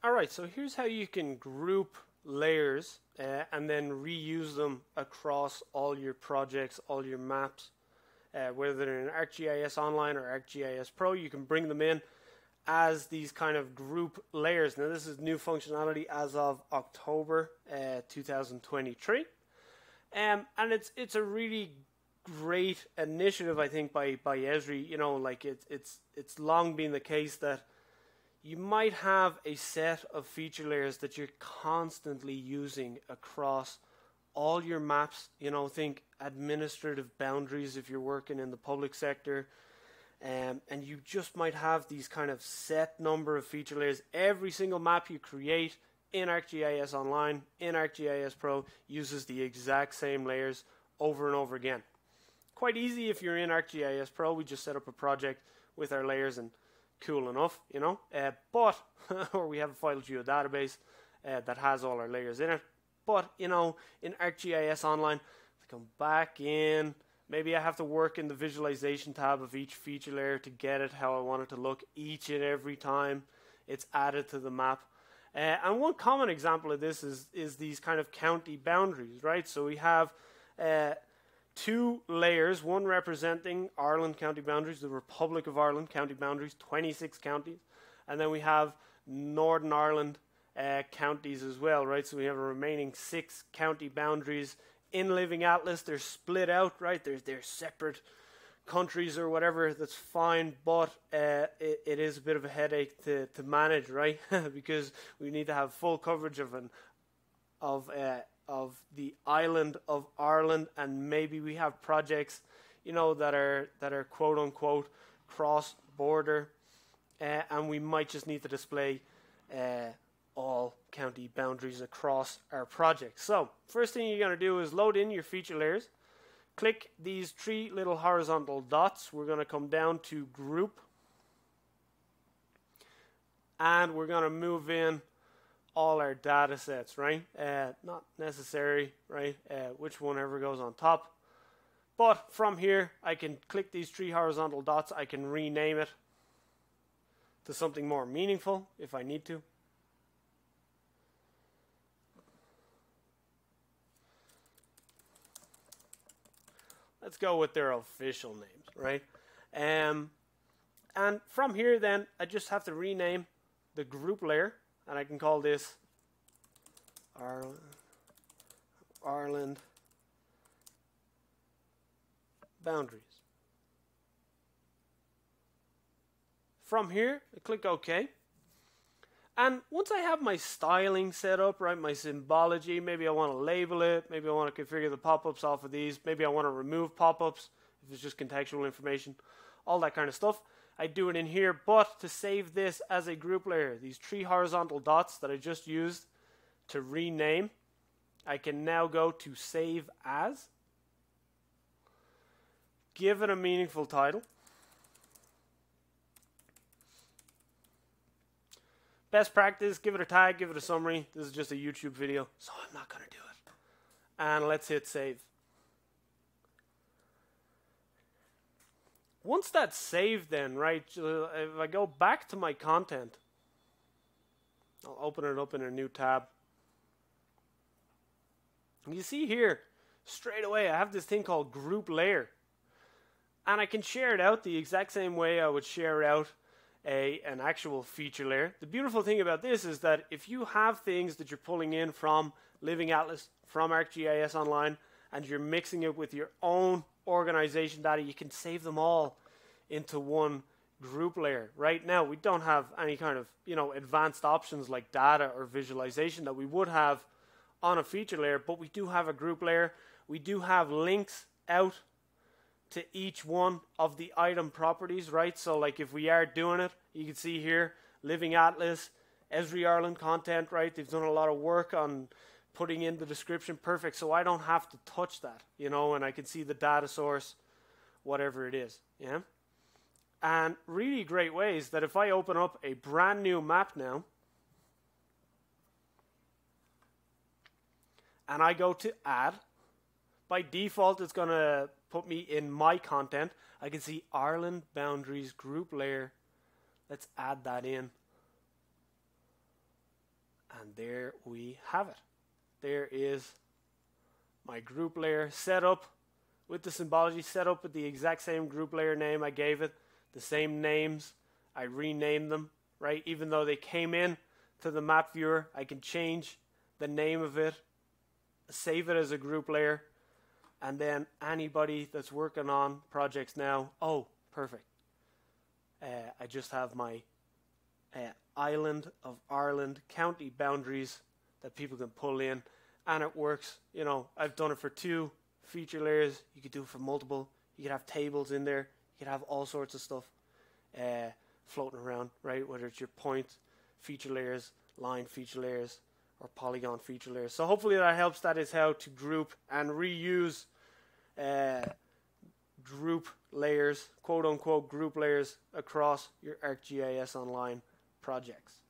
Alright, so here's how you can group layers and then reuse them across all your projects, all your maps. Whether they're in ArcGIS Online or ArcGIS Pro, you can bring them in as these kind of group layers. Now this is new functionality as of October 2023. And it's a really great initiative, I think, by Esri. You know, like it's long been the case that you might have a set of feature layers that you're constantly using across all your maps. You know, think administrative boundaries if you're working in the public sector, and you just might have these kind of set number of feature layers. Every single map you create in ArcGIS Online, in ArcGIS Pro, uses the exact same layers over and over again. Quite easy if you're in ArcGIS Pro. We just set up a project with our layers and cool enough, you know. But or we have a file geodatabase that has all our layers in it. But you know, in ArcGIS Online, to come back in, maybe I have to work in the visualization tab of each feature layer to get it how I want it to look each and every time it's added to the map. And one common example of this is these kind of county boundaries, right? So we have two layers, one representing Ireland county boundaries, the Republic of Ireland county boundaries, 26 counties, and then we have Northern Ireland counties as well, right? So we have a remaining 6 county boundaries in Living Atlas. They're split out, right? They're separate countries or whatever. That's fine, but it is a bit of a headache to manage, right? Because we need to have full coverage of the island of Ireland, and maybe we have projects, you know, that are quote unquote cross border, and we might just need to display all county boundaries across our project. So first thing you're going to do is load in your feature layers. Click these 3 little horizontal dots. We're going to come down to group, and we're going to move in all our data sets, right? Not necessary, right? Which one ever goes on top. But from here, I can click these 3 horizontal dots. I can rename it to something more meaningful if I need to. Let's go with their official names, right? And from here, then, I just have to rename the group layer. And I can call this Ireland boundaries. From here, I click OK. And once I have my styling set up, right, my symbology, maybe I want to label it, maybe I want to configure the pop-ups off of these, maybe I want to remove pop-ups if it's just contextual information, all that kind of stuff. I do it in here, but to save this as a group layer, these 3 horizontal dots that I just used to rename, I can now go to Save As, give it a meaningful title. Best practice, give it a tag, give it a summary. This is just a YouTube video, so I'm not going to do it. And let's hit Save. Once that's saved, then, right, if I go back to my content, I'll open it up in a new tab. You see here, straight away, I have this thing called Group Layer. And I can share it out the exact same way I would share out an actual feature layer. The beautiful thing about this is that if you have things that you're pulling in from Living Atlas, from ArcGIS Online, and you're mixing it with your own organization data, you can save them all into one group layer. Right now, we don't have any kind of, you know, advanced options like data or visualization that we would have on a feature layer, but we do have a group layer. We do have links out to each one of the item properties, right? So like if we are doing it, you can see here, Living Atlas, Esri Ireland content, right? They've done a lot of work on putting in the description. Perfect. So I don't have to touch that, you know, and I can see the data source, whatever it is, yeah? And really great ways that if I open up a brand new map now, and I go to add, by default it's going to put me in my content. I can see Ireland boundaries group layer. Let's add that in. And there we have it. There is my group layer set up with the symbology, set up with the exact same group layer name I gave it, the same names. I renamed them, right? Even though they came in to the map viewer, I can change the name of it, save it as a group layer, and then anybody that's working on projects now, oh, perfect. I just have my island of Ireland county boundaries that people can pull in, and it works. You know, I've done it for 2 feature layers. You could do it for multiple. You could have tables in there. You could have all sorts of stuff floating around, right? Whether it's your point feature layers, line feature layers, or polygon feature layers. So hopefully that helps. That is how to group and reuse group layers, quote unquote group layers, across your ArcGIS Online projects.